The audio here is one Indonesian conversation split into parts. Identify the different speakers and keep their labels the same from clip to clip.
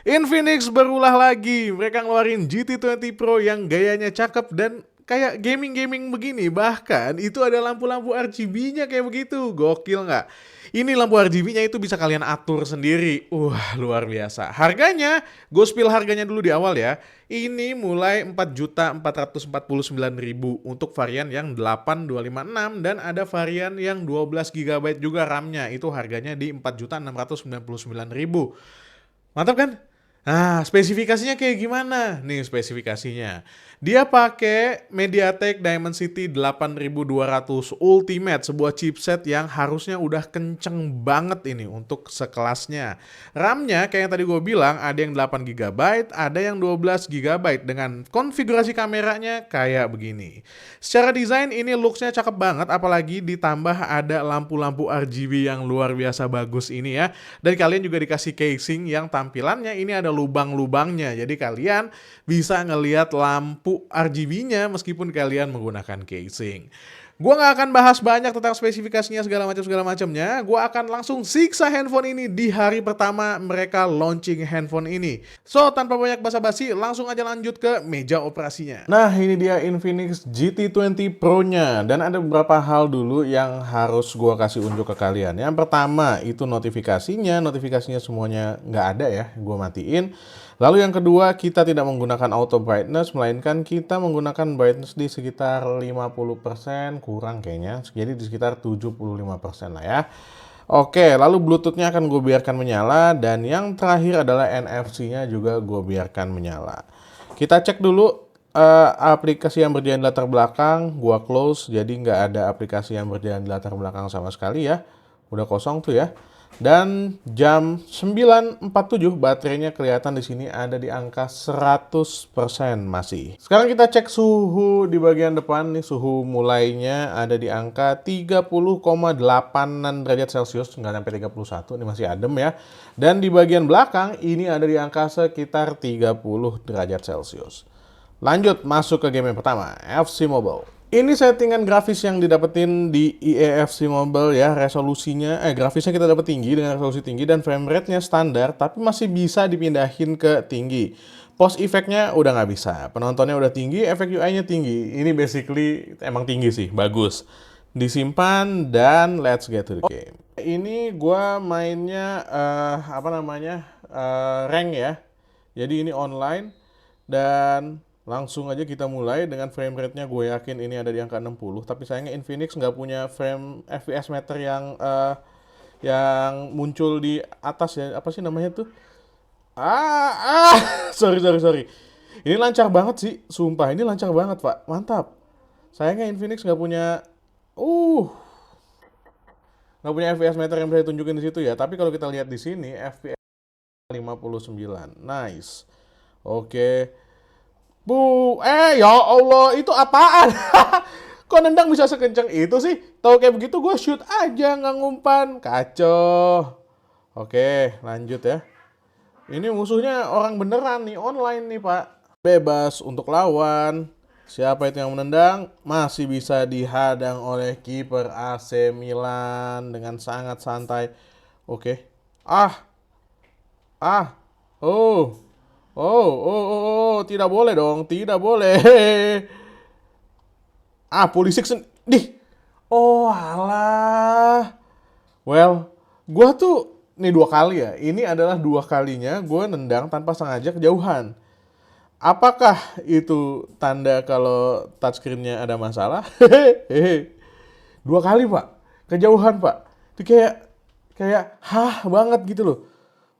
Speaker 1: Infinix berulah lagi, mereka ngeluarin GT20 Pro yang gayanya cakep dan kayak gaming-gaming begini. Bahkan itu ada lampu-lampu RGB-nya kayak begitu, gokil nggak? Ini lampu RGB-nya itu bisa kalian atur sendiri. Luar biasa. Harganya, gue spill harganya dulu di awal ya. Ini mulai 4.449.000 untuk varian yang 8256 dan ada varian yang 12 GB juga RAM-nya. Itu harganya di 4.699.000. Mantap kan? Nah, spesifikasinya kayak gimana? Nih spesifikasinya. Dia pakai MediaTek Dimensity 8200 Ultimate, sebuah chipset yang harusnya udah kenceng banget ini untuk sekelasnya. RAM-nya kayak yang tadi gue bilang ada yang 8 GB, ada yang 12 GB dengan konfigurasi kameranya kayak begini. Secara desain ini looks-nya cakep banget, apalagi ditambah ada lampu-lampu RGB yang luar biasa bagus ini ya. Dan kalian juga dikasih casing yang tampilannya ini ada lubang-lubangnya. Jadi kalian bisa ngelihat lampu RGB-nya meskipun kalian menggunakan casing. Gua nggak akan bahas banyak tentang spesifikasinya segala macamnya. Gua akan langsung siksa handphone ini di hari pertama mereka launching handphone ini. So tanpa banyak basa-basi, langsung aja lanjut ke meja operasinya. Nah ini dia Infinix GT20 Pro-nya dan ada beberapa hal dulu yang harus gua kasih unjuk ke kalian. Yang pertama itu notifikasinya semuanya nggak ada ya, gua matiin. Lalu yang kedua, kita tidak menggunakan auto brightness, melainkan kita menggunakan brightness di sekitar 50%, kurang kayaknya, jadi di sekitar 75% lah ya. Oke, lalu Bluetooth-nya akan gue biarkan menyala, dan yang terakhir adalah NFC-nya juga gue biarkan menyala. Kita cek dulu aplikasi yang berjalan di latar belakang, gue close, jadi nggak ada aplikasi yang berjalan di latar belakang sama sekali ya. Udah kosong tuh ya. Dan jam 9.47 baterainya kelihatan di sini ada di angka 100% masih. Sekarang kita cek suhu di bagian depan nih, suhu mulainya ada di angka 30,8 derajat Celcius, nggak sampai 31, ini masih adem ya. Dan di bagian belakang ini ada di angka sekitar 30 derajat Celcius. Lanjut masuk ke game yang pertama, FC Mobile. Ini settingan grafis yang didapetin di EAFC Mobile ya, grafisnya kita dapat tinggi dengan resolusi tinggi dan frame rate-nya standar, tapi masih bisa dipindahin ke tinggi. Post effect-nya udah nggak bisa, penontonnya udah tinggi, efek UI-nya tinggi. Ini basically emang tinggi sih, bagus. Disimpan dan let's get to the game. Ini gua mainnya rank ya. Jadi ini online dan langsung aja kita mulai dengan frame rate-nya gue yakin ini ada di angka 60. Tapi sayangnya Infinix nggak punya frame FPS meter yang muncul di atas ya. Apa sih namanya tuh? Sorry. Ini lancar banget sih, sumpah ini lancar banget pak, mantap. Sayangnya Infinix nggak punya FPS meter yang bisa ditunjukin di situ ya. Tapi kalau kita lihat di sini FPS 59, nice. Oke. Ya Allah, itu apaan? Kok nendang bisa sekencang itu sih? Tahu kayak begitu gue shoot aja, nggak ngumpan. Kacau. Oke, lanjut ya. Ini musuhnya orang beneran nih, online nih pak. Bebas untuk lawan. Siapa itu yang menendang? Masih bisa dihadang oleh kiper AC Milan dengan sangat santai. Oke. Ah, ah, oh. Tidak boleh dong, tidak boleh. Polisi Dih. Oh, alah. Well, gua tuh nih dua kali ya. Ini adalah dua kalinya gue nendang tanpa sengaja kejauhan. Apakah itu tanda kalau touchscreen-nya ada masalah? Dua kali, Pak. Kejauhan, Pak. Itu kayak banget gitu loh.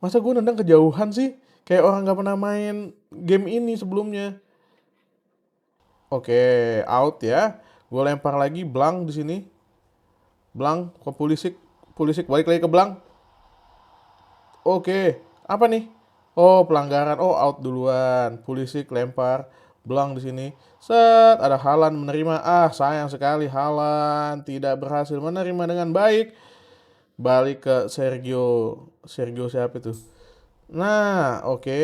Speaker 1: Masa gue nendang kejauhan sih? Kayak orang nggak pernah main game ini sebelumnya. Oke, out ya. Gue lempar lagi Blank di sini. Blank ke Pulisic. Pulisic balik lagi ke Blank. Oke, apa nih? Oh, pelanggaran. Oh, out duluan. Pulisic lempar Blank di sini. Set, ada Haaland menerima. Sayang sekali Haaland tidak berhasil menerima dengan baik. Balik ke Sergio. Sergio siapa itu? Nah, oke.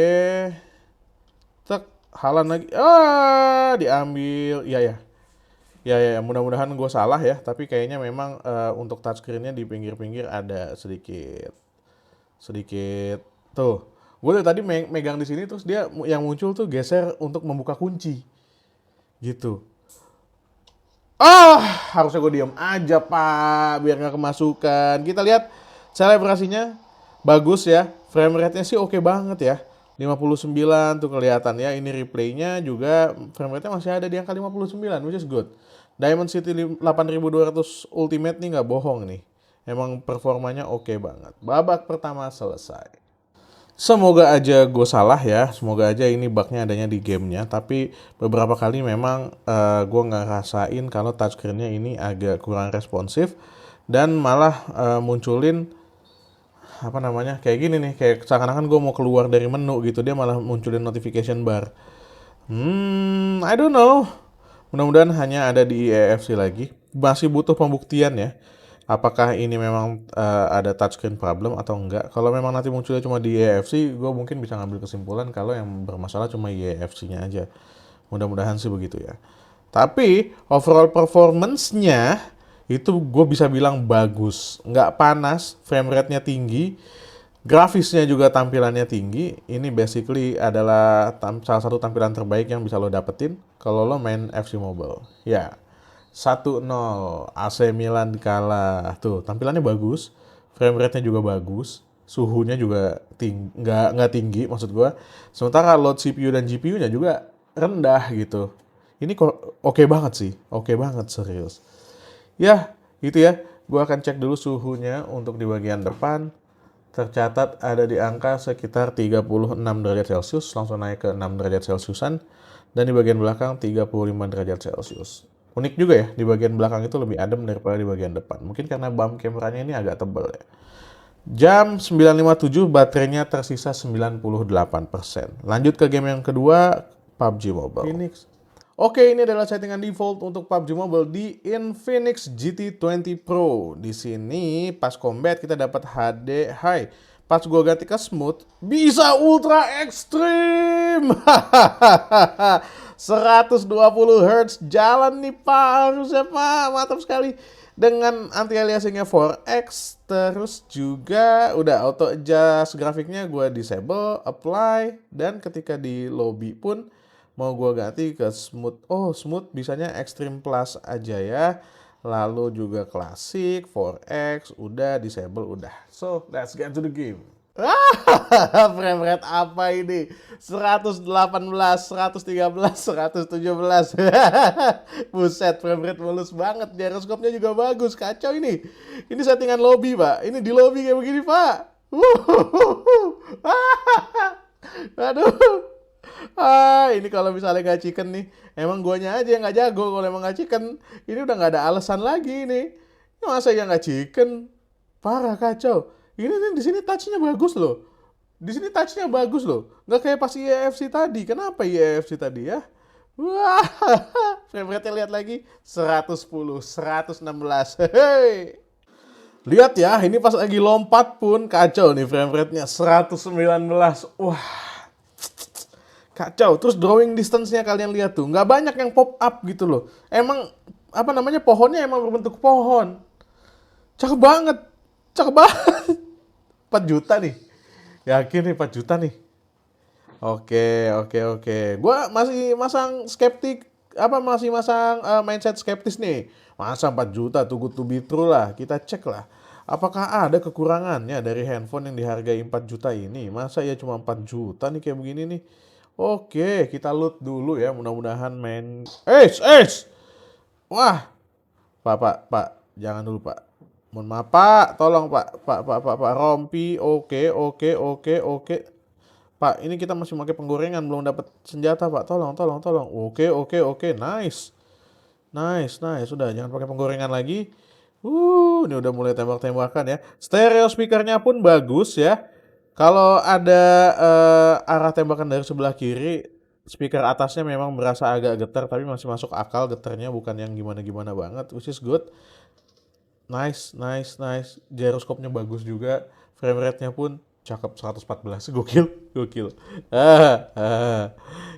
Speaker 1: Cek, Haaland lagi. Diambil. Ya, mudah-mudahan gue salah ya. Tapi kayaknya memang untuk touchscreen-nya di pinggir-pinggir ada sedikit. Tuh. Gue dari tadi megang di sini terus dia yang muncul tuh geser untuk membuka kunci gitu. Harusnya gue diem aja pak, biar nggak kemasukan. Kita lihat selebrasinya bagus ya, frame rate-nya sih oke banget ya. 59 tuh kelihatan ya, ini replaynya juga frame rate-nya masih ada di angka 59, which is good. Diamond City 8200 Ultimate nih nggak bohong nih. Emang performanya oke banget. Babak pertama selesai. Semoga aja gue salah ya, semoga aja ini bugnya adanya di gamenya. Tapi beberapa kali memang gue nggak rasain kalau touchscreen-nya ini agak kurang responsif dan malah munculin apa namanya kayak gini nih, kayak seakan-akan gue mau keluar dari menu gitu, dia malah munculin notification bar. I don't know. Mudah-mudahan hanya ada di EAFC lagi. Masih butuh pembuktian ya. Apakah ini memang ada touchscreen problem atau enggak. Kalau memang nanti munculnya cuma di EAFC, gue mungkin bisa ngambil kesimpulan kalau yang bermasalah cuma EAFC-nya aja. Mudah-mudahan sih begitu ya. Tapi overall performance-nya itu gue bisa bilang bagus. Nggak panas, frame rate-nya tinggi, grafisnya juga tampilannya tinggi. Ini basically adalah salah satu tampilan terbaik yang bisa lo dapetin kalau lo main FC Mobile. Ya, 1-0 AC Milan kalah. Tuh, tampilannya bagus, frame rate-nya juga bagus, suhunya juga nggak tinggi maksud gua. Sementara load CPU dan GPU-nya juga rendah gitu. Ini kok oke banget sih, oke banget serius. Ya, itu ya. Gua akan cek dulu suhunya untuk di bagian depan. Tercatat ada di angka sekitar 36 derajat Celcius, langsung naik ke 6 derajat Celciusan. Dan di bagian belakang 35 derajat Celcius. Unik juga ya, di bagian belakang itu lebih adem daripada di bagian depan. Mungkin karena bump kameranya ini agak tebal ya. Jam 9.57, baterainya tersisa 98%. Lanjut ke game yang kedua, PUBG Mobile. Phoenix. Oke, ini adalah settingan default untuk PUBG Mobile di Infinix GT20 Pro. Di sini pas combat kita dapat HD high. Pas gua ganti ke smooth, bisa ultra extreme. 120 Hz jalan nih Pak, harusnya Pak, mantap sekali. Dengan anti aliasingnya 4X, terus juga udah auto adjust grafiknya gue disable, apply, dan ketika di lobby pun mau gue ganti ke smooth. Oh, smooth bisanya extreme plus aja ya. Lalu juga klasik, 4X, udah disable, udah. So, let's get to the game. Frame rate apa ini? 118, 113, 117. Buset, frame rate mulus banget. Gyroscope-nya juga bagus, kacau ini. Ini settingan lobby, Pak. Ini di lobby kayak begini, Pak. Aduh. Ini kalau misalnya nggak chicken nih, emang guanya aja yang nggak jago. Kalau emang nggak chicken, ini udah nggak ada alasan lagi nih. Masa yang nggak chicken? Parah, kacau. Ini nih di sini touch-nya bagus loh. Di sini touch-nya bagus loh. Nggak kayak pas IEFC tadi. Kenapa IEFC tadi ya? Wah, frame rate-nya lihat lagi 110, 116. Hehehe. Lihat ya, ini pas lagi lompat pun kacau nih frame rate-nya 119. Wah, kacau. Terus drawing distance-nya kalian lihat tuh, nggak banyak yang pop up gitu loh. Emang apa namanya pohonnya emang berbentuk pohon. Cakep banget. Cakep banget. 4 juta nih. Yakin nih 4 juta nih. Oke. Gua masih masang skeptik, masih masang mindset skeptis nih. Masa 4 juta too good to be true lah. Kita cek lah. Apakah ada kekurangannya dari handphone yang dihargai 4 juta ini? Masa ya cuma 4 juta nih kayak begini nih. Oke, kita loot dulu ya. Mudah-mudahan main. Wah. Pak, jangan dulu Pak. Mohon maaf Pak, tolong Pak, Rompi, oke. Pak, ini kita masih pakai penggorengan, belum dapat senjata Pak, tolong. Oke, nice. Udah jangan pakai penggorengan lagi. Ini udah mulai tembak-tembakan ya. Stereo speakernya pun bagus ya. Kalau ada arah tembakan dari sebelah kiri, speaker atasnya memang berasa agak getar, tapi masih masuk akal getarnya, bukan yang gimana-gimana banget, which is good. Nice. Gyroscope-nya bagus juga. Frame rate-nya pun cakep 114. Gokil.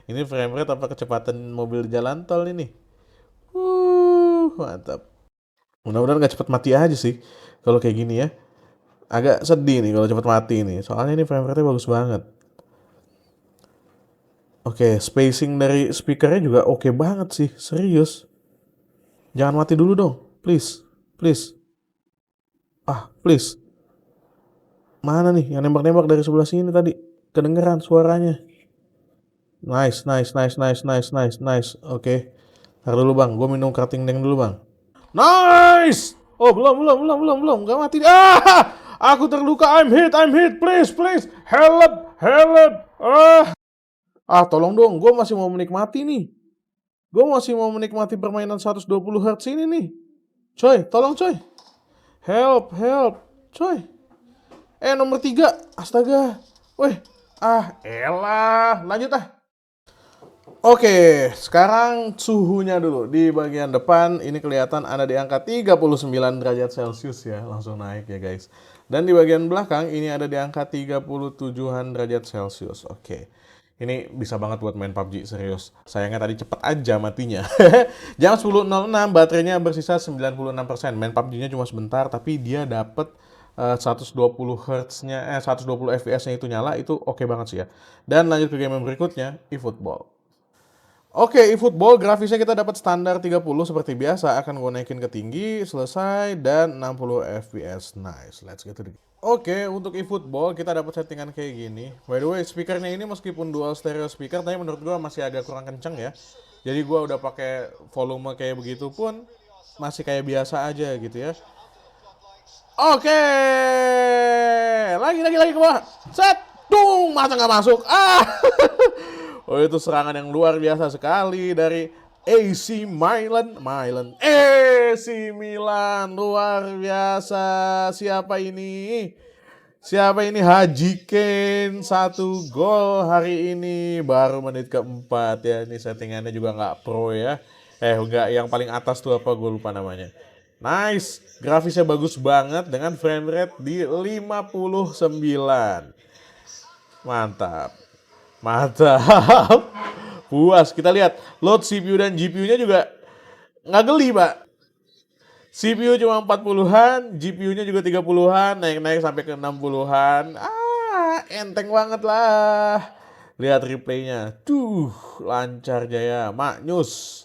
Speaker 1: Ini frame rate apa kecepatan mobil jalan tol ini? Mantap. Mudah-mudahan gak cepet mati aja sih kalau kayak gini ya. Agak sedih nih kalau cepet mati nih. Soalnya ini frame rate-nya bagus banget. Oke, spacing dari speakernya juga oke banget sih, serius. Jangan mati dulu dong, please, please. Please. Mana nih yang nembak-nembak dari sebelah sini tadi? Kedengeran suaranya. Nice, nice, nice, nice, nice, nice, nice. Oke. Ntar dulu bang, gue minum kerating deng dulu bang. Nice! Oh belum. Gak mati. Aku terluka. I'm hit. Please, please. Help, help. Tolong dong. Gue masih mau menikmati nih. Gue masih mau menikmati permainan 120 Hz ini nih. Coy, tolong coy. Help, help. Coy. Nomor 3. Astaga. Weh. Elah. Lanjut ah. Oke, sekarang suhunya dulu. Di bagian depan ini kelihatan ada di angka 39 derajat Celcius ya. Langsung naik ya guys. Dan di bagian belakang ini ada di angka 37-an derajat Celcius. Oke. Ini bisa banget buat main PUBG, serius. Sayangnya tadi cepet aja matinya. Jam 10.06, baterainya bersisa 96%. Main PUBG-nya cuma sebentar, tapi dia dapet 120 Hz-nya, 120 FPS-nya itu nyala, itu oke banget sih ya. Dan lanjut ke game yang berikutnya, eFootball. Oke, eFootball grafisnya kita dapat standar 30 seperti biasa, akan gue naikin ke tinggi, selesai, dan 60 FPS. Nice, let's get to the game. Oke, untuk eFootball kita dapat settingan kayak gini. By the way, speakernya ini meskipun dual stereo speaker, tapi menurut gue masih agak kurang kenceng ya. Jadi gue udah pakai volume kayak begitu pun masih kayak biasa aja gitu ya. Oke, lagi ke bawah. Set, masa nggak masuk? Oh itu serangan yang luar biasa sekali dari AC Milan. AC Milan luar biasa. Siapa ini? Haji Kane 1 gol hari ini baru menit keempat ya. Ini settingannya juga nggak pro ya. Enggak, yang paling atas tuh apa gue lupa namanya. Nice, grafisnya bagus banget dengan frame rate di 59. Mantap. Puas. Kita lihat load CPU dan GPU-nya juga nggak geli, Pak. CPU cuma 40-an, GPU-nya juga 30-an, naik-naik sampai ke 60-an. Enteng banget lah. Lihat replaynya. Lancar jaya. Maknyus.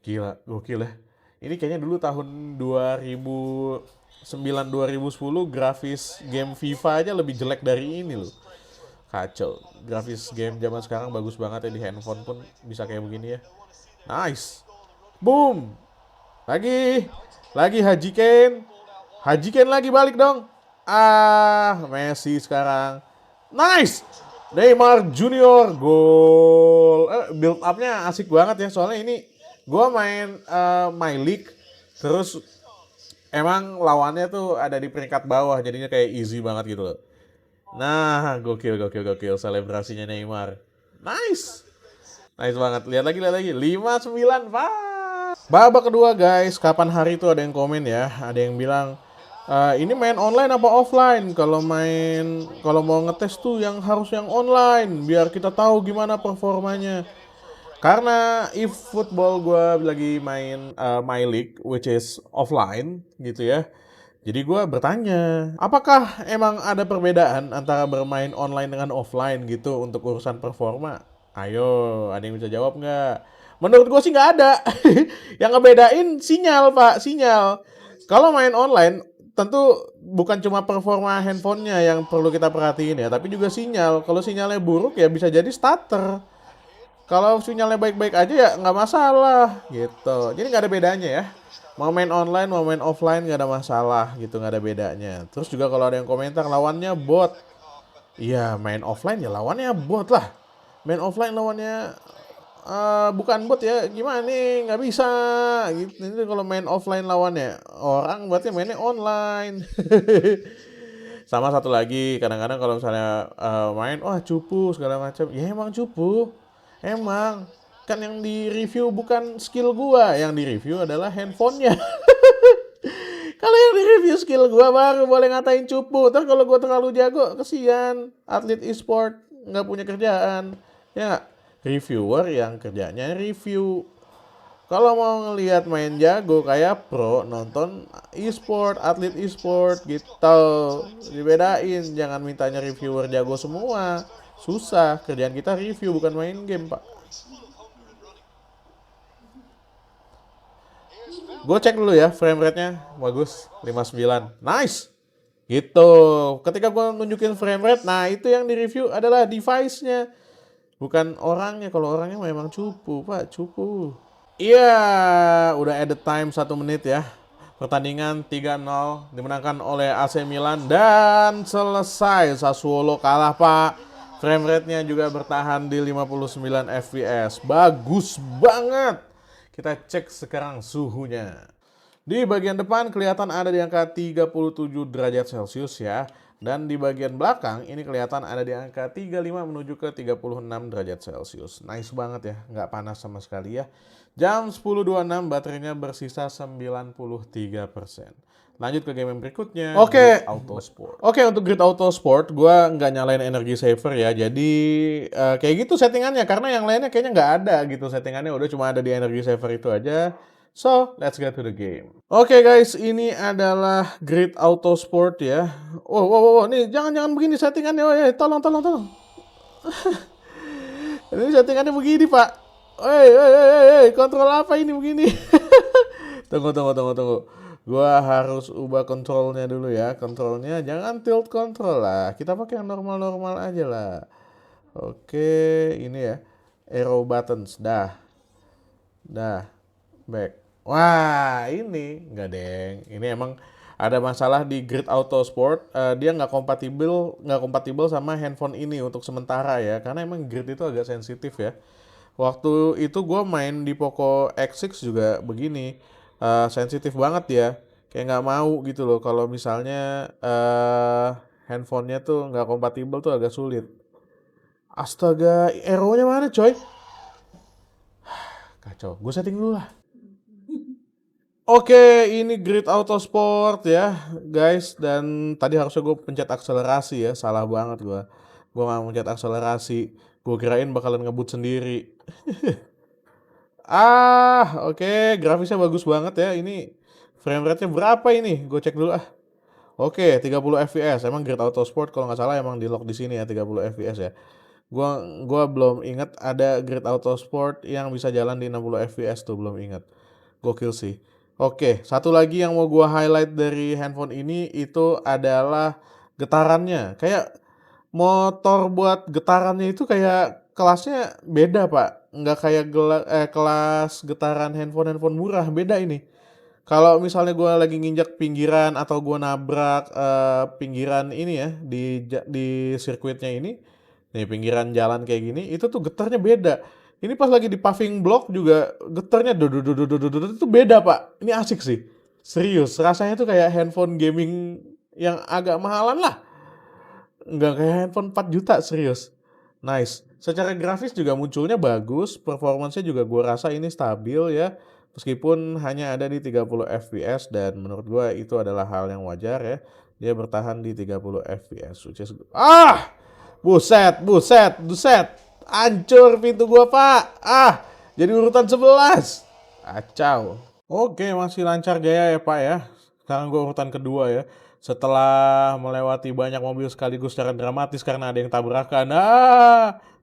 Speaker 1: Gila, gokil ya. Ini kayaknya dulu tahun 2009-2010 grafis game FIFA aja lebih jelek dari ini loh. Kacau. Grafis game zaman sekarang bagus banget ya, di handphone pun bisa kayak begini ya. Nice. Boom. Lagi Haji Kane lagi balik dong. Messi sekarang. Nice. Neymar Junior gol. Build up-nya asik banget ya, soalnya ini gua main My League terus emang lawannya tuh ada di peringkat bawah, jadinya kayak easy banget gitu loh. Nah, gokil selebrasinya Neymar. Nice banget. Lihat lagi. 59, Pak. Babak kedua, guys. Kapan hari itu ada yang komen ya. Ada yang bilang, ini main online apa offline? Kalau mau ngetes tuh harus yang online, biar kita tahu gimana performanya. Karena eFootball gue lagi main My League, which is offline gitu ya. Jadi gue bertanya, apakah emang ada perbedaan antara bermain online dengan offline gitu untuk urusan performa? Ayo, ada yang bisa jawab nggak? Menurut gue sih nggak ada. Yang ngebedain sinyal, Pak, sinyal. Kalau main online, tentu bukan cuma performa handphonenya yang perlu kita perhatiin ya, tapi juga sinyal. Kalau sinyalnya buruk ya bisa jadi stutter. Kalau sinyalnya baik-baik aja ya nggak masalah gitu. Jadi nggak ada bedanya ya. Mau main online, mau main offline nggak ada masalah gitu, nggak ada bedanya. Terus juga kalau ada yang komentar lawannya bot. Iya, main offline ya lawannya bot lah. Main offline lawannya bukan bot ya, gimana nih, nggak bisa gitu. Ini kalau main offline lawannya orang, berarti mainnya online. Sama satu lagi, kadang-kadang kalau misalnya main, cupu segala macam, ya emang cupu, emang kan yang di review bukan skill gua, yang di review adalah handphonenya. Kalau yang di review skill gua baru boleh ngatain cupu. Terus kalau gua terlalu jago, kesian atlet e-sport nggak punya kerjaan, ya nggak? Reviewer yang kerjanya review. Kalau mau ngelihat main jago kayak pro, nonton e-sport, atlet e-sport gitu. Dibedain, jangan mintanya reviewer jago semua. Susah, kerjaan kita review bukan main game, Pak. Gue cek dulu ya frame rate-nya. Bagus, 59. Nice. Gitu. Ketika gue nunjukin frame rate, nah itu yang di-review adalah device-nya. Bukan orangnya. Kalau orangnya memang cupu, Pak. Cupu. Iya, udah added time 1 menit ya. Pertandingan 3-0 dimenangkan oleh AC Milan dan selesai. Sassuolo kalah, Pak. Frame rate-nya juga bertahan di 59 fps. Bagus banget. Kita cek sekarang suhunya. Di bagian depan kelihatan ada di angka 37 derajat Celcius ya. Dan di bagian belakang ini kelihatan ada di angka 35 menuju ke 36 derajat Celcius. Nice banget ya, nggak panas sama sekali ya. Jam 10.26 baterainya bersisa 93%. Lanjut ke game yang berikutnya, Grid Auto Sport. Oke, untuk Grid Auto Sport gue nggak nyalain energy saver ya. Jadi kayak gitu settingannya, karena yang lainnya kayaknya nggak ada gitu settingannya. Udah cuma ada di energy saver itu aja. So, let's get to the game. Oke guys, ini adalah Grid Auto Sport ya. Oh, nih jangan begini settingannya. Oh, tolong. Ini settingannya begini, Pak. Kontrol apa ini begini? Tunggu. Gua harus ubah kontrolnya dulu ya. Kontrolnya jangan tilt control lah. Kita pakai yang normal-normal aja lah. Oke, ini ya. Arrow buttons. Dah. Back. Wah, ini enggak deng. Ini emang ada masalah di Grid Auto Sport. Dia nggak kompatibel sama handphone ini untuk sementara ya. Karena emang Grid itu agak sensitif ya. Waktu itu gue main di Poco X6 juga begini. Sensitif banget ya. Kayak nggak mau gitu loh. Kalau misalnya handphonenya tuh nggak kompatibel tuh agak sulit. Astaga, arrow-nya mana coy? Kacau. Gue setting dulu lah. Oke, ini Grid Auto Sport ya, guys. Dan tadi harusnya gue pencet akselerasi ya, salah banget gue. Gue nggak pencet akselerasi. Gue kirain bakalan ngebut sendiri. Oke, grafisnya bagus banget ya. Ini frame rate-nya berapa ini? Gue cek dulu ah. Oke, 30 fps. Emang Grid Auto Sport kalau nggak salah emang di lock di sini ya 30 fps ya. Gua belum ingat ada Grid Auto Sport yang bisa jalan di 60 fps tuh, belum ingat. Gokil sih. Oke, satu lagi yang mau gua highlight dari handphone ini itu adalah getarannya. Kayak motor buat getarannya itu kayak kelasnya beda, Pak. Nggak kayak kelas getaran handphone murah, beda ini. Kalau misalnya gue lagi nginjak pinggiran atau gue nabrak pinggiran ini ya di sirkuitnya ini, nih pinggiran jalan kayak gini, itu tuh getarnya beda. Ini pas lagi di paving block juga getarnya itu beda, Pak. Ini asik sih. Serius, rasanya tuh kayak handphone gaming yang agak mahalan lah. Nggak kayak handphone 4 juta, serius. Nice. Secara grafis juga munculnya bagus, performance-nya juga gue rasa ini stabil ya. Meskipun hanya ada di 30 fps dan menurut gue itu adalah hal yang wajar ya. Dia bertahan di 30 fps. Buset. Hancur pintu gua, Pak. Jadi urutan 11. Acau. Oke, masih lancar jaya ya, Pak ya. Sekarang gua urutan kedua ya. Setelah melewati banyak mobil sekaligus secara dramatis karena ada yang tabrakan.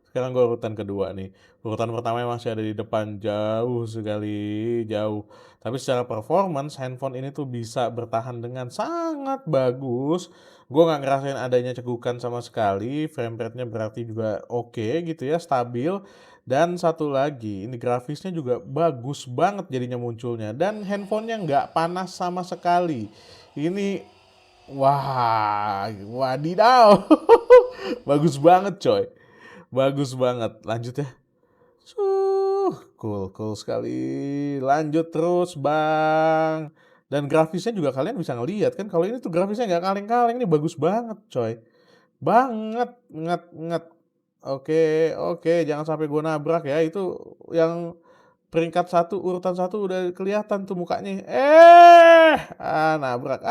Speaker 1: Sekarang gue urutan kedua nih. Urutan pertama masih ada di depan, jauh sekali, jauh. Tapi secara performance, handphone ini tuh bisa bertahan dengan sangat bagus. Gue nggak ngerasain adanya cegukan sama sekali. Frame rate-nya berarti juga oke gitu ya, stabil. Dan satu lagi, ini grafisnya juga bagus banget jadinya munculnya. Dan handphonenya nggak panas sama sekali. Ini wah, wadidaw. Bagus banget coy. Bagus banget. Lanjut ya. Cool sekali. Lanjut terus bang. Dan grafisnya juga kalian bisa ngeliat kan. Kalau ini tuh grafisnya nggak kaleng-kaleng. Ini bagus banget coy. Banget. Nget. Oke. Jangan sampai gue nabrak ya. Itu yang peringkat urutan 1 udah kelihatan tuh mukanya. Nabrak.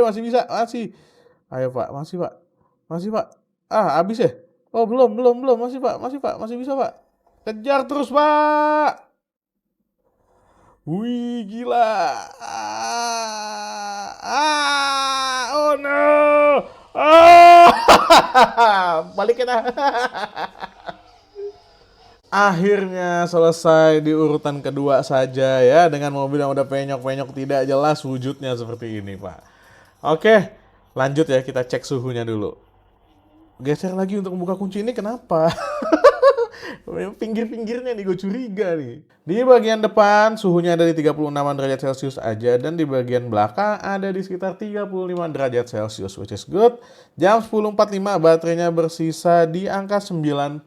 Speaker 1: Masih bisa, masih. Ayo Pak, masih Pak. Habis ya? Oh belum, masih Pak, masih bisa Pak. Kejar terus Pak. Wih gila. Oh no. Oh, balikin ah. Akhirnya selesai di urutan kedua saja ya, dengan mobil yang udah penyok-penyok tidak jelas wujudnya seperti ini, Pak. Oke, lanjut ya, kita cek suhunya dulu. Geser lagi untuk membuka kunci ini, kenapa? Pinggir-pinggirnya nih gue curiga nih. Di bagian depan suhunya ada di 36 derajat Celcius aja, dan di bagian belakang ada di sekitar 35 derajat Celcius, which is good. Jam 10.45 baterainya bersisa di angka 90%.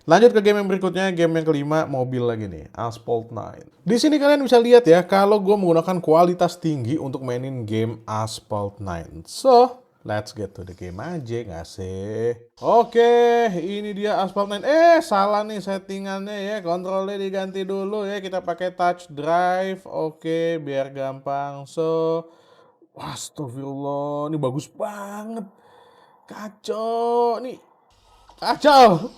Speaker 1: Lanjut ke game yang berikutnya, game yang kelima, mobil lagi nih, Asphalt 9. Di sini kalian bisa lihat ya, kalau gue menggunakan kualitas tinggi untuk mainin game Asphalt 9. So, let's get to the game aja nggak sih? Oke, ini dia Asphalt 9. Salah nih settingannya ya. Kontrolnya diganti dulu ya. Kita pakai touch drive. Oke, biar gampang. So, astagfirullah. Ini bagus banget. Kacau. Nih, kacau.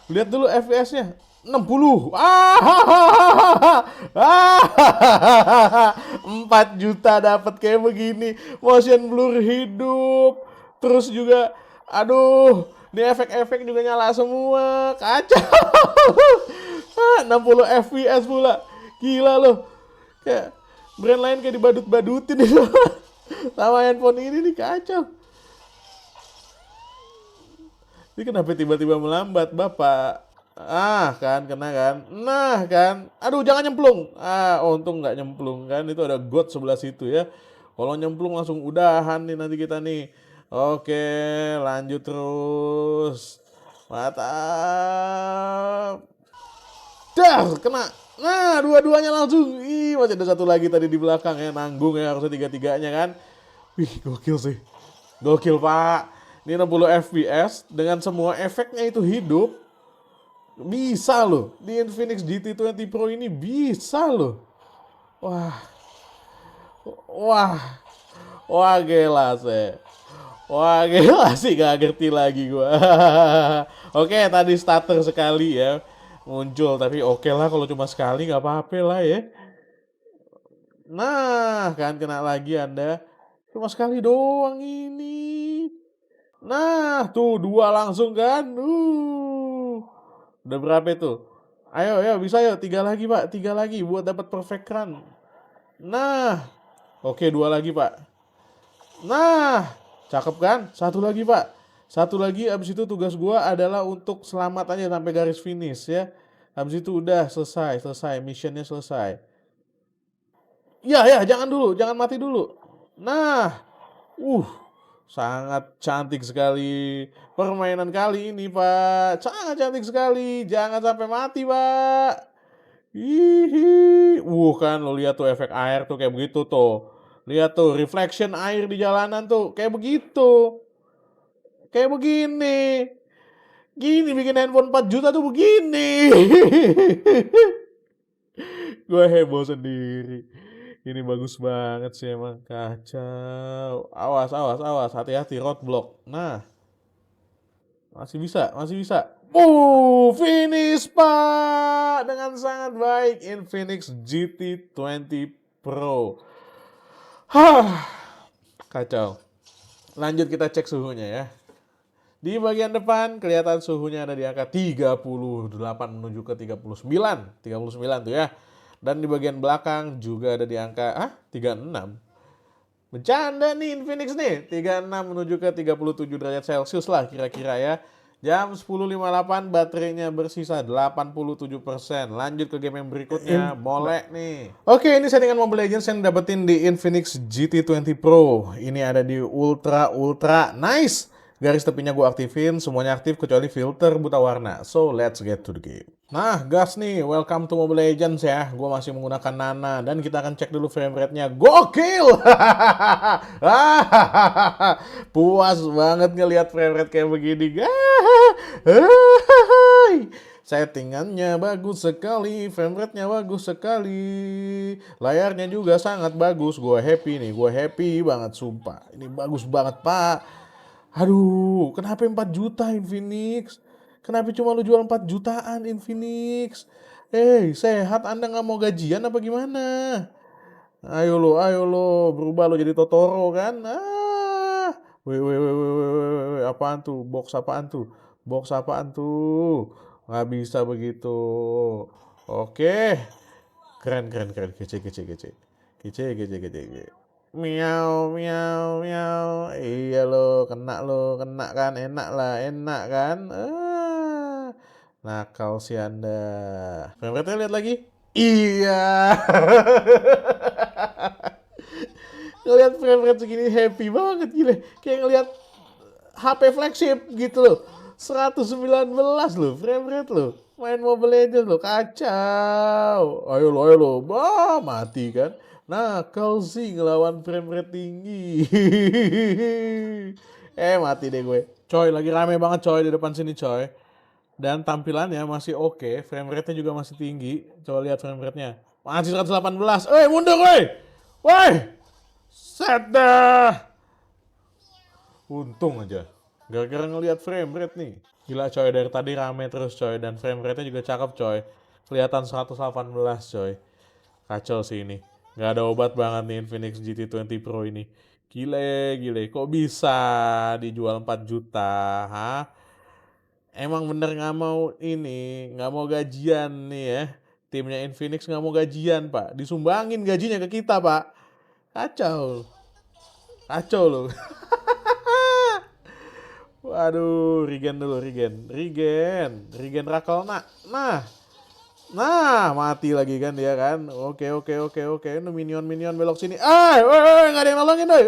Speaker 1: Lihat dulu FPS-nya. 60. 4 juta dapat kayak begini. Motion blur hidup. Terus juga aduh, ini efek-efek juga nyala semua. Kacau. 60 FPS pula. Gila loh. Kayak brand lain kayak dibadut-badutin itu. Sama handphone ini nih kacau. Ini kenapa tiba-tiba melambat, Bapak? Ah, kan, kena kan? Nah, kan? Aduh, jangan nyemplung. Untung nggak nyemplung kan? Itu ada got sebelah situ ya. Kalau nyemplung langsung udahan nih nanti kita nih. Oke, lanjut terus. Mantap. Dar, kena. Nah, dua-duanya langsung. Ih, masih ada satu lagi tadi di belakang ya. Nanggung ya, harusnya tiga-tiganya kan. Wih, gokil sih. Gokil, Pak. Ini 60 FPS dengan semua efeknya itu hidup. Bisa loh. Di Infinix GT20 Pro ini bisa loh. Wah. Wah. Wah, gila sih. Wah, gila sih, gak ngerti lagi gua. Oke, tadi starter sekali ya muncul, tapi oke lah kalau cuma sekali nggak apa-apa lah ya. Nah, kan kena lagi Anda. Cuma sekali doang ini. Nah, tuh dua langsung kan. Udah berapa itu? Ayo, ayo, bisa yuk. Tiga lagi, Pak. Tiga lagi buat dapat perfect run. Nah, oke, dua lagi, Pak. Nah, cakep kan? Satu lagi, Pak. Satu lagi, abis itu tugas gua adalah untuk selamat aja sampai garis finish ya. Habis itu udah selesai, selesai. Missionnya selesai. Ya, ya, jangan dulu. Jangan mati dulu. Nah, uh, sangat cantik sekali permainan kali ini, Pak. Sangat cantik sekali. Jangan sampai mati, Pak. Hihi. Kan lo lihat tuh efek air tuh kayak begitu tuh. Lihat tuh reflection air di jalanan tuh kayak begitu. Kayak begini. Gini bikin handphone 4 juta tuh begini. Gue heboh sendiri. Ini bagus banget sih emang, kacau. Awas, awas, awas, hati-hati roadblock. Nah, masih bisa, masih bisa. Finish Pak dengan sangat baik Infinix GT20 Pro. Kacau. Lanjut kita cek suhunya ya. Di bagian depan kelihatan suhunya ada di angka 38 menuju ke 39. 39 tuh ya. Dan di bagian belakang juga ada di angka 36. Bercanda nih Infinix nih. 36 menuju ke 37 derajat Celcius lah kira-kira ya. Jam 10.58 baterainya bersisa 87%. Lanjut ke game yang berikutnya. Boleh nih. Oke, ini settingan Mobile Legends yang dapetin di Infinix GT20 Pro. Ini ada di Ultra Ultra. Nice. Garis tepinya gue aktifin, semuanya aktif kecuali filter buta warna. So, let's get to the game. Nah, gas nih, welcome to Mobile Legends ya. Gue masih menggunakan Nana, dan kita akan cek dulu frame rate-nya. Gokil! Puas banget ngelihat frame rate kayak begini. Settingannya bagus sekali, frame rate-nya bagus sekali. Layarnya juga sangat bagus, gue happy nih, gue happy banget sumpah. Ini bagus banget, Pak. Aduh, kenapa 4 juta Infinix? Kenapa cuma lu jual 4 jutaan Infinix? Sehat Anda nggak mau gajian apa gimana? Ayo lo, berubah lo jadi Totoro kan? Weh, apaan tuh? Box apaan tuh? Box apaan tuh? Nggak bisa begitu. Oke, keren, kece. Kece. Miau, miau, miau. Iya kena kan, enak kan? Nakal si Anda. Frame rate lihat lagi. Iya. Ngelihat frame rate segini happy banget gila. Kayak ngelihat HP flagship gitu loh. 119 loh frame rate loh. Main Mobile Legends loh, kacau. Ayo lo. Bah, mati kan. Nakal sih ngelawan frame rate tinggi. Mati deh gue. Coy, lagi rame banget coy di depan sini coy. Dan tampilannya masih oke, frame rate-nya juga masih tinggi. Coba lihat frame rate-nya. Masih 118. Mundur woi. Woi. Set dah. Untung aja. Gara-gara ngelihat frame rate nih. Gila coy, dari tadi rame terus coy. Dan frame rate-nya juga cakep coy. Kelihatan 118 coy. Kacau sih ini. Gak ada obat banget nih Infinix GT20 Pro ini. Gile. Kok bisa dijual 4 juta? Hah? Emang bener nggak mau ini, nggak mau gajian nih ya. Timnya Infinix nggak mau gajian pak. Disumbangin gajinya ke kita pak. Kacau. Kacau loh. Waduh, regen dulu, regen Rakalna. Nah, mati lagi kan dia kan. Oke. Ini minion belok sini. Nggak ada yang nolongin, doi.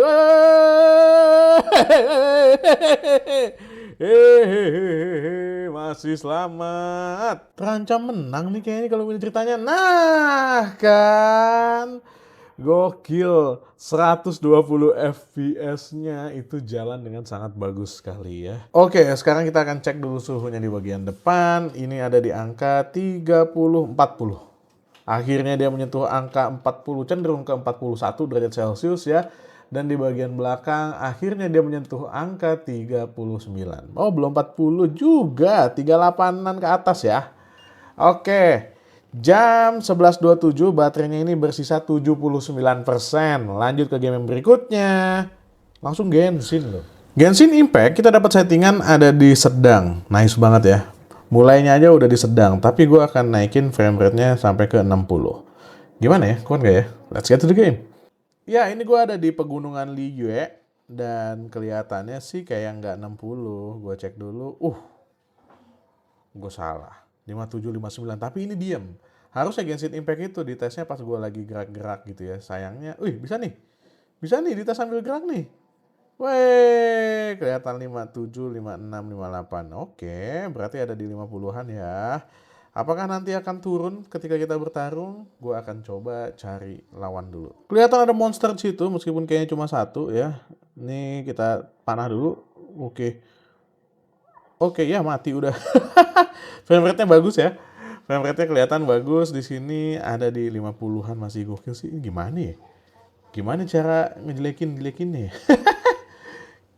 Speaker 1: Masih selamat. Terancam menang nih kayaknya kalau ini ceritanya. Nah, kan. Gokil, 120 fps-nya itu jalan dengan sangat bagus sekali ya. Oke, sekarang kita akan cek dulu suhunya di bagian depan. Ini ada di angka 30-40. Akhirnya dia menyentuh angka 40, cenderung ke 41 derajat Celcius ya. Dan di bagian belakang akhirnya dia menyentuh angka 39. Oh, belum 40 juga, 38-an ke atas ya. Oke. Jam 11.27 baterainya ini bersisa 79%. Lanjut ke game yang berikutnya. Langsung Genshin loh. Genshin Impact kita dapat settingan ada di sedang. Nice banget ya. Mulainya aja udah di sedang. Tapi gue akan naikin frame rate-nya sampai ke 60. Gimana ya? Kuat gak ya? Let's get to the game. Ya ini gue ada di pegunungan Liyue. Dan kelihatannya sih kayak nggak 60. Gue cek dulu. Gue salah. 5759, tapi ini diem. Harusnya Genshin Impact itu ditesnya pas gue lagi gerak-gerak gitu ya. Sayangnya, bisa nih dites sambil gerak nih. Weh, kelihatan 57, 56, 58. Oke, berarti ada di 50-an ya. Apakah nanti akan turun ketika kita bertarung? Gue akan coba cari lawan dulu. Kelihatan ada monster di situ, meskipun kayaknya cuma satu ya. Ini kita panah dulu. Oke, ya mati udah. Frame rate-nya bagus ya. Frame rate-nya kelihatan bagus. Di sini ada di 50-an, masih gokil sih. Gimana ya? Gimana cara ngejelekinnya ya?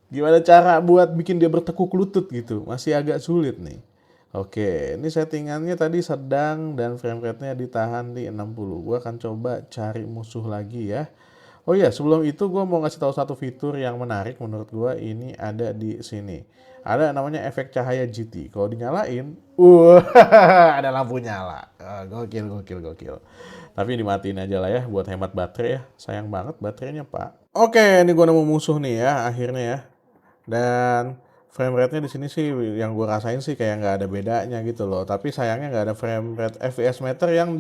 Speaker 1: Gimana cara buat bikin dia bertekuk lutut gitu? Masih agak sulit nih. Oke, ini settingannya tadi sedang dan frame rate-nya ditahan di 60. Gua akan coba cari musuh lagi ya. Oh iya, sebelum itu gue mau ngasih tahu satu fitur yang menarik menurut gue. Ini ada di sini. Ada namanya efek cahaya GT. Kalau dinyalain, ada lampu nyala. Gokil. Tapi dimatiin aja lah ya buat hemat baterai ya. Sayang banget baterainya pak. Oke, ini gue nemu musuh nih ya akhirnya ya. Dan frame rate-nya di sini sih yang gue rasain sih kayak nggak ada bedanya gitu loh. Tapi sayangnya nggak ada frame rate FPS meter yang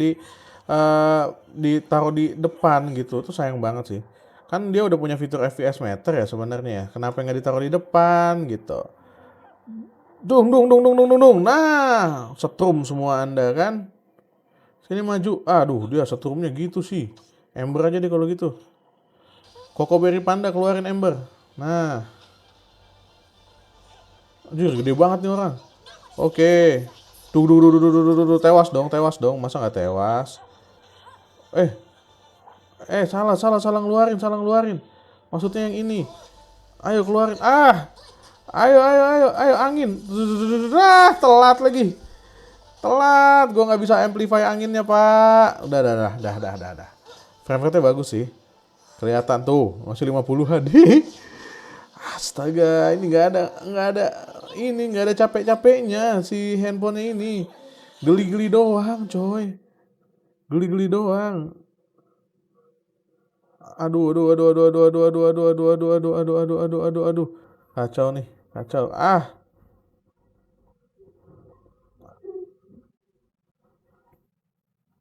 Speaker 1: ditaruh di depan gitu. Itu sayang banget sih. Kan dia udah punya fitur FPS meter ya sebenarnya ya. Kenapa nggak ditaruh di depan gitu? Dung. Nah, setrum semua Anda kan. Sini maju. Aduh, dia setrumnya gitu sih. Ember aja deh kalau gitu. Kokoberi Panda keluarin Ember. Nah. Anjir, gede banget nih orang. Oke. Duh. Tewas dong. Masa nggak tewas? Salah ngeluarin. Maksudnya yang ini. Ayo keluarin. Ayo angin. Telat lagi. Gue nggak bisa amplify anginnya pak. Udah. Frame rate-nya bagus sih. Kelihatan tuh masih 50-an. Astaga, ini nggak ada capek-capeknya si handphone ini. Geli-geli doang, coy. Geli-geli doang. Aduh, aduh, aduh, aduh, aduh, aduh, aduh, aduh, aduh, aduh, aduh, aduh, aduh, aduh, aduh, aduh. Kacau nih, kacau.